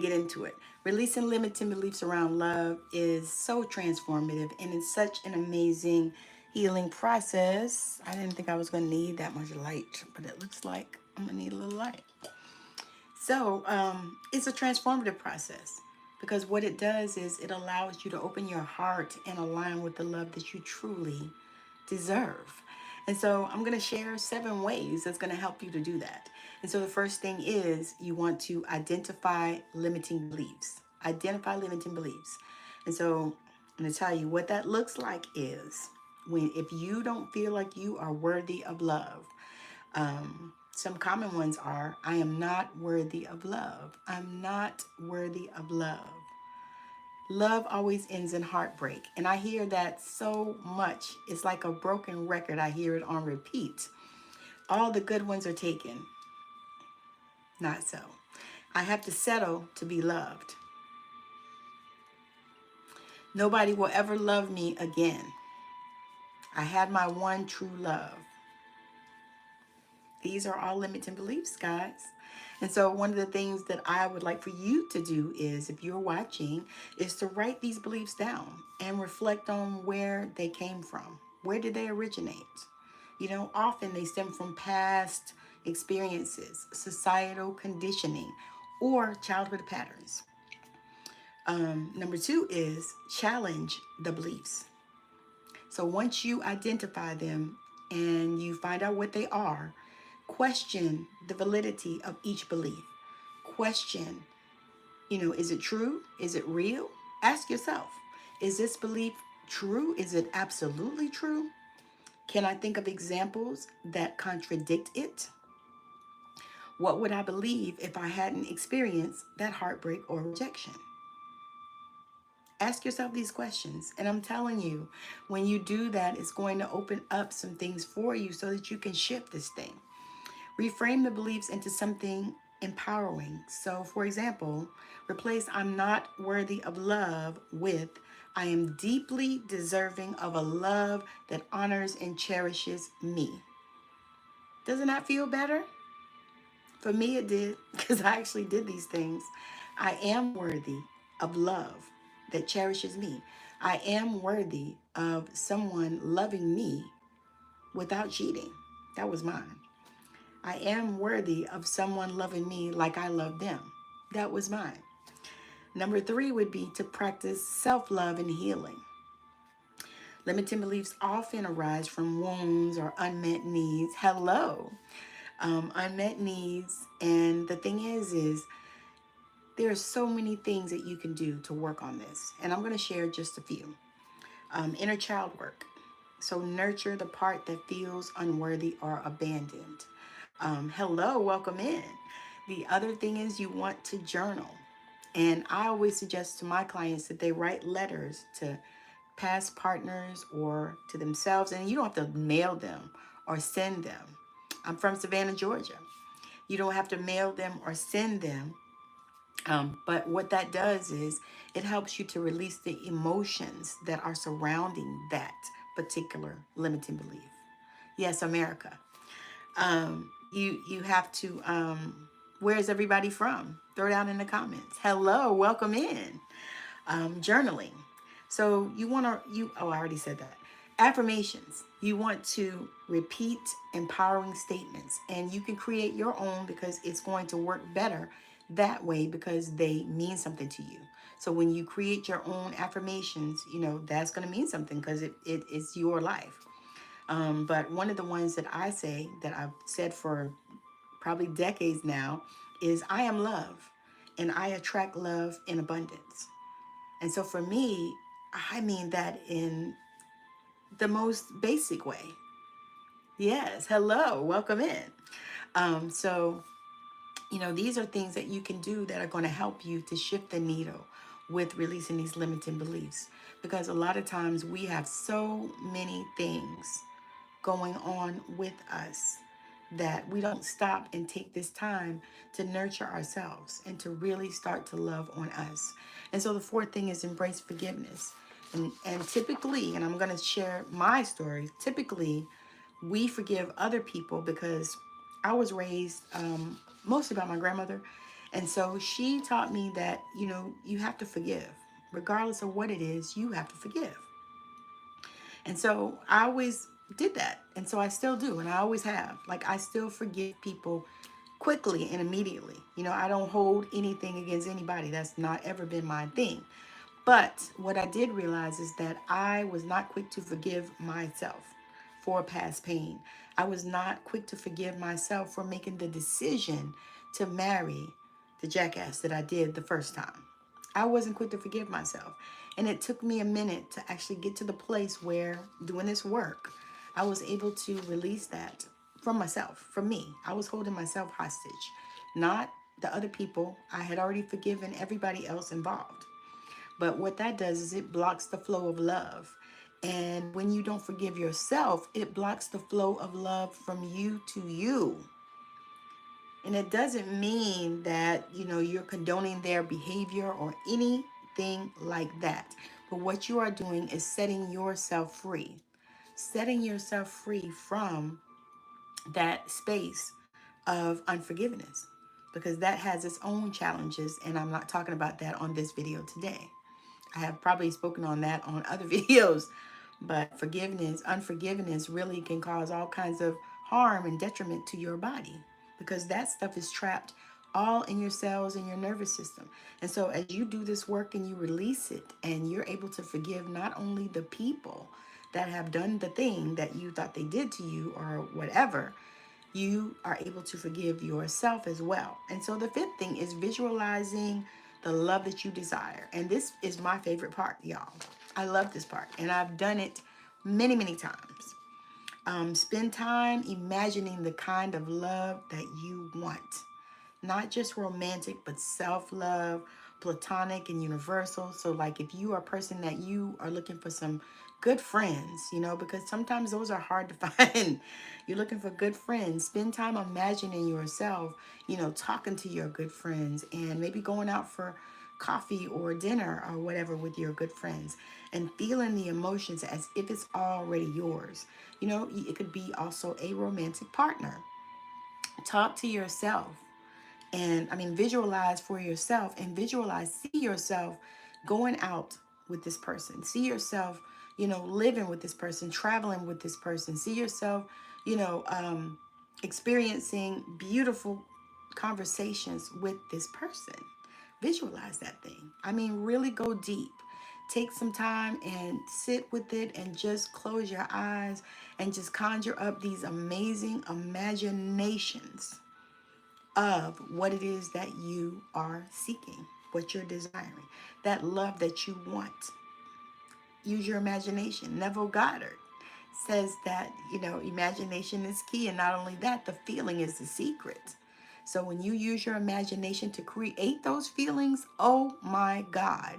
get into it. Releasing limiting beliefs around love is so transformative, and it's such an amazing healing process. I didn't think I was going to need that much light, but it looks like I'm going to need a little light. So it's a transformative process, because what it does is it allows you to open your heart and align with the love that you truly deserve. And so I'm going to share 7 ways that's going to help you to do that. And so the first thing is you want to identify limiting beliefs. Identify limiting beliefs. And so I'm going to tell you what that looks like is when, if you don't feel like you are worthy of love. Some common ones are, I am not worthy of love. I'm not worthy of love. Love always ends in heartbreak. And I hear that so much. It's like a broken record. I hear it on repeat. All the good ones are taken. Not so. I have to settle to be loved. Nobody will ever love me again. I had my one true love. These are all limiting beliefs, guys. And so one of the things that I would like for you to do is, if you're watching, is to write these beliefs down and reflect on where they came from. Where did they originate? You know, often they stem from past experiences, societal conditioning, or childhood patterns. Number 2 is challenge the beliefs. So once you identify them and you find out what they are, question the validity of each belief. Question, is it true? Is it real? Ask yourself, is this belief true? Is it absolutely true? Can I think of examples that contradict it? What would I believe if I hadn't experienced that heartbreak or rejection? Ask yourself these questions. And I'm telling you, when you do that, it's going to open up some things for you so that you can shift this thing. Reframe the beliefs into something empowering. So, for example, replace I'm not worthy of love with I am deeply deserving of a love that honors and cherishes me. Doesn't that feel better? For me, it did, because I actually did these things. I am worthy of love that cherishes me. I am worthy of someone loving me without cheating. That was mine. I am worthy of someone loving me like I love them. That was mine. Number 3 would be to practice self-love and healing. Limiting beliefs often arise from wounds or unmet needs. Hello. Unmet needs. And the thing is there are so many things that you can do to work on this. And I'm going to share just a few. Inner child work. So nurture the part that feels unworthy or abandoned. Hello, welcome in. The other thing is you want to journal. And I always suggest to my clients that they write letters to past partners or to themselves. And you don't have to mail them or send them. I'm from Savannah, Georgia. You don't have to mail them or send them. But what that does is it helps you to release the emotions that are surrounding that particular limiting belief. Yes, America. You have to, where's everybody from? Throw it out in the comments. Hello, welcome in. Journaling. So I already said that. Affirmations. You want to repeat empowering statements, and you can create your own because it's going to work better that way because they mean something to you. So when you create your own affirmations, that's going to mean something because it's your life. But one of the ones that I say, that I've said for probably decades now, is I am love and I attract love in abundance. And so for me, I mean that in the most basic way. Yes, hello, welcome in. So these are things that you can do that are going to help you to shift the needle with releasing these limiting beliefs. Because a lot of times we have so many things going on with us that we don't stop and take this time to nurture ourselves and to really start to love on us. And so the 4th thing is embrace forgiveness. And typically, and I'm going to share my story, typically we forgive other people because I was raised mostly by my grandmother. And so she taught me that, you have to forgive. Regardless of what it is, you have to forgive. And so I always did that. And so I still do. And I always have. Like, I still forgive people quickly and immediately. I don't hold anything against anybody. That's not ever been my thing. But what I did realize is that I was not quick to forgive myself for past pain. I was not quick to forgive myself for making the decision to marry the jackass that I did the first time. I wasn't quick to forgive myself. And it took me a minute to actually get to the place where, doing this work, I was able to release that from myself, from me. I was holding myself hostage, not the other people. I had already forgiven everybody else involved. But what that does is it blocks the flow of love. And when you don't forgive yourself, it blocks the flow of love from you to you. And it doesn't mean that, you're condoning their behavior or anything like that. But what you are doing is setting yourself free. Setting yourself free from that space of unforgiveness. Because that has its own challenges. And I'm not talking about that on this video today. I have probably spoken on that on other videos, but unforgiveness really can cause all kinds of harm and detriment to your body because that stuff is trapped all in your cells and your nervous system. And so as you do this work and you release it and you're able to forgive not only the people that have done the thing that you thought they did to you or whatever, you are able to forgive yourself as well. And so the fifth thing is visualizing the love that you desire. And this is my favorite part, y'all. I love this part. And I've done it many, many times. Spend time imagining the kind of love that you want. Not just romantic, but self-love, platonic and universal. So like if you are a person that you are looking for some good friends, because sometimes those are hard to find. You're looking for good friends. Spend time imagining yourself, talking to your good friends and maybe going out for coffee or dinner or whatever with your good friends and feeling the emotions as if it's already yours. It could be also a romantic partner. Talk to yourself and visualize for yourself and see yourself going out with this person. See yourself, living with this person, traveling with this person. See yourself, you know, um, experiencing beautiful conversations with this person. Visualize that thing. Really go deep. Take some time and sit with it and just close your eyes and just conjure up these amazing imaginations of what it is that you are seeking, what you're desiring, that love that you want. Use your imagination. Neville Goddard says that, imagination is key. And not only that, the feeling is the secret. So when you use your imagination to create those feelings, oh my God,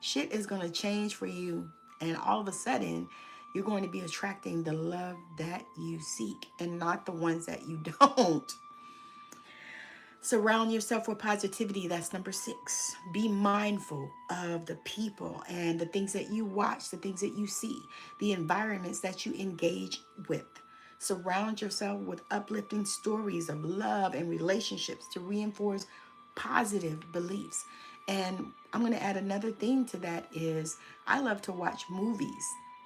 shit is going to change for you. And all of a sudden, you're going to be attracting the love that you seek and not the ones that you don't. Surround yourself with positivity. That's number 6. Be mindful of the people and the things that you watch, the things that you see, the environments that you engage with. Surround yourself with uplifting stories of love and relationships to reinforce positive beliefs. And I'm going to add another thing to that is I love to watch movies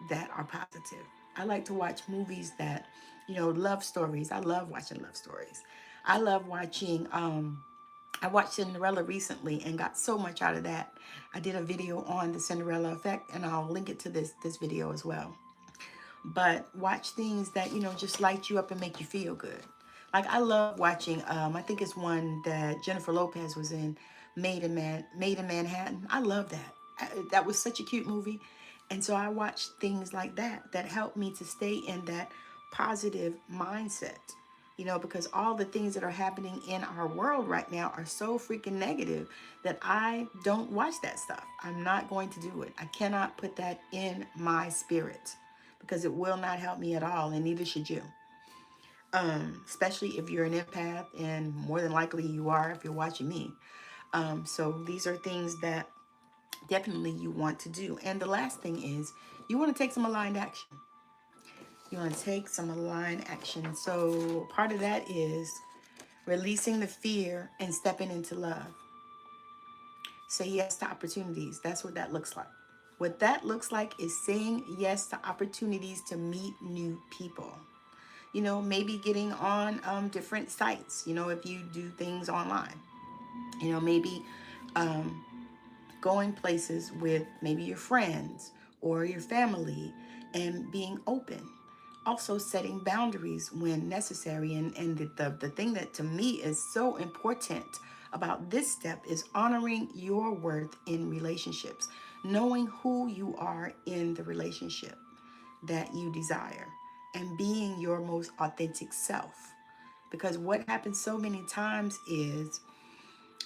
that are positive. I like to watch movies that, love stories. I love watching love stories. I love watching, I watched Cinderella recently and got so much out of that. I did a video on the Cinderella effect and I'll link it to this video as well. But watch things that, just light you up and make you feel good. Like I love watching, I think it's one that Jennifer Lopez was in, Made in Manhattan. I love that. That was such a cute movie. And so I watched things like that that helped me to stay in that positive mindset. Because all the things that are happening in our world right now are so freaking negative that I don't watch that stuff. I'm not going to do it. I cannot put that in my spirit because it will not help me at all, and neither should you. Especially if you're an empath, and more than likely you are if you're watching me. So these are things that definitely you want to do. And the last thing is you want to take some aligned action. You want to take some aligned action. So part of that is Releasing the fear and stepping into love. Say yes to opportunities. That's what that looks like. What that looks like is saying yes to opportunities to meet new people. Maybe getting on different sites, if you do things online. Maybe going places with maybe your friends or your family and being open. Also setting boundaries when necessary. And the thing that to me is so important about this step is honoring your worth in relationships, knowing who you are in the relationship that you desire, and being your most authentic self. Because what happens so many times is,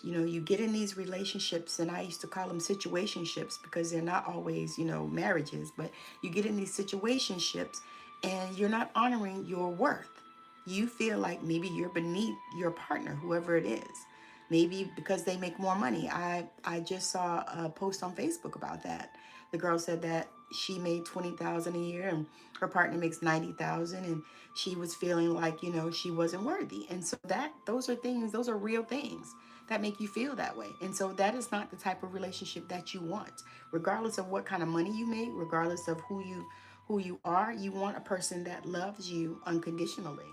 you get in these relationships, and I used to call them situationships because they're not always, marriages, but you get in these situationships and you're not honoring your worth. You feel like maybe you're beneath your partner, whoever it is. Maybe because they make more money. I just saw a post on Facebook about that. The girl said that she made 20,000 a year and her partner makes 90,000, and she was feeling like, she wasn't worthy. And so those are real things that make you feel that way. And so that is not the type of relationship that you want. Regardless of what kind of money you make, regardless of who you are, you want a person that loves you unconditionally.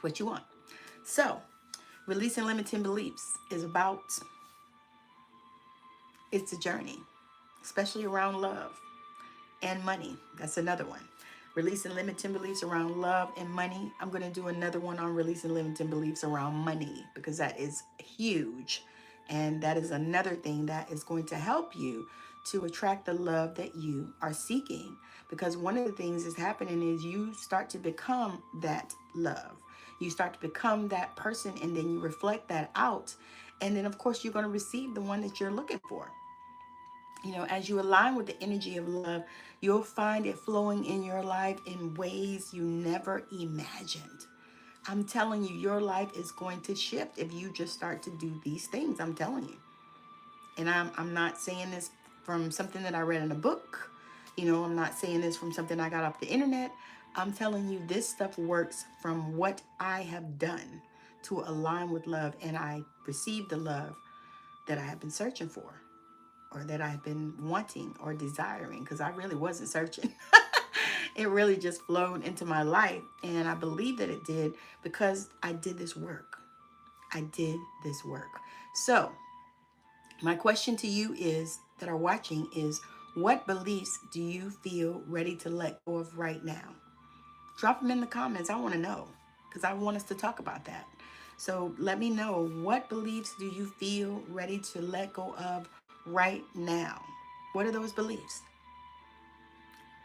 What you want. So, releasing limiting beliefs is about, it's a journey, especially around love and money. That's another one. Releasing limiting beliefs around love and money. I'm going to do another one on releasing limiting beliefs around money because that is huge. And that is another thing that is going to help you to attract the love that you are seeking. Because one of the things that's happening is you start to become that love. You start to become that person, and then you reflect that out. And then, of course, you're going to receive the one that you're looking for. As you align with the energy of love, you'll find it flowing in your life in ways you never imagined. I'm telling you, your life is going to shift if you just start to do these things. I'm telling you. And I'm not saying this from something that I read in a book. I'm not saying this from something I got off the internet. I'm telling you, this stuff works from what I have done to align with love, and I received the love that I have been searching for, or that I've been wanting or desiring, because I really wasn't searching. It really just flowed into my life, and I believe that it did because I did this work. I did this work. So, my question to you is that are watching is, what beliefs do you feel ready to let go of right now? Drop them in the comments. I want to know because I want us to talk about that. So let me know, what beliefs do you feel ready to let go of right now? What are those beliefs?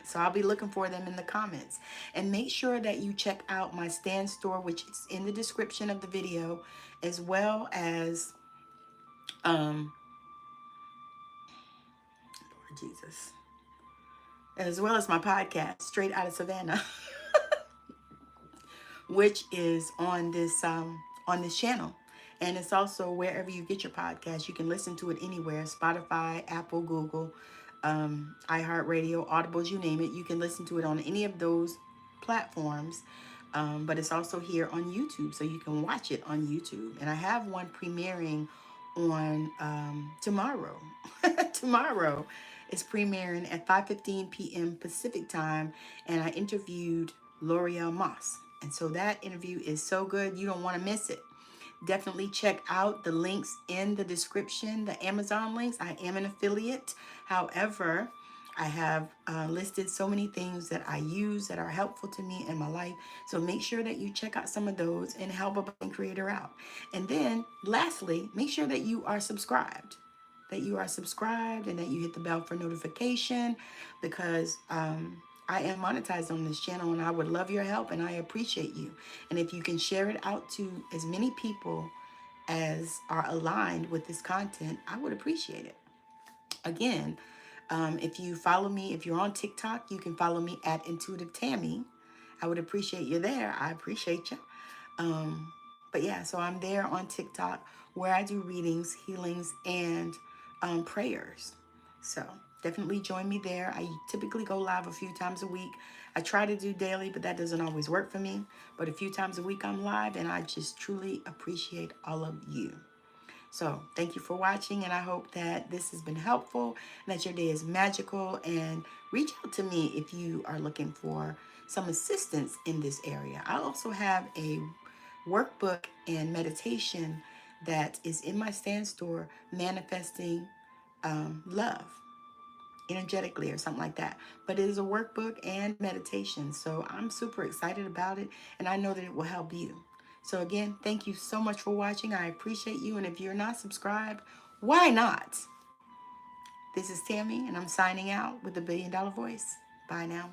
So I'll be looking for them in the comments. And make sure that you check out my stand store, which is in the description of the video, as well as Lord Jesus, as well as my podcast, Straight Out of Savannah, which is on this channel. And it's also wherever you get your podcast. You can listen to it anywhere: Spotify, Apple, Google, iHeartRadio, Audibles, you name it. You can listen to it on any of those platforms. But it's also here on YouTube, so you can watch it on YouTube. And I have one premiering on tomorrow. Tomorrow is premiering at 5:15 p.m. Pacific time, and I interviewed L'Oreal Moss. And so that interview is so good, you don't want to miss it. Definitely check out the links in the description, the Amazon links. I am an affiliate. However, I have listed so many things that I use that are helpful to me in my life. So make sure that you check out some of those and help a budding creator out. And then lastly, make sure that you are subscribed. And that you hit the bell for notification, because I am monetized on this channel, and I would love your help, and I appreciate you. And if you can share it out to as many people as are aligned with this content, I would appreciate it. Again, if you follow me, if you're on TikTok, you can follow me at Intuitive Tammy. I would appreciate you there. I appreciate you. But yeah, so I'm there on TikTok, where I do readings, healings, and prayers. So Definitely join me there. I typically go live a few times a week. I try to do daily, but that doesn't always work for me. But a few times a week I'm live, and I just truly appreciate all of you. So thank you for watching, and I hope that this has been helpful and that your day is magical. And reach out to me if you are looking for some assistance in this area. I also have a workbook and meditation that is in my stand store, manifesting love energetically or something like that. But it is a workbook and meditation. So I'm super excited about it, and I know that it will help you. So again, thank you so much for watching. I appreciate you. And if you're not subscribed, why not? This is Tammy, and I'm signing out with the $1 Billion Voice. Bye now.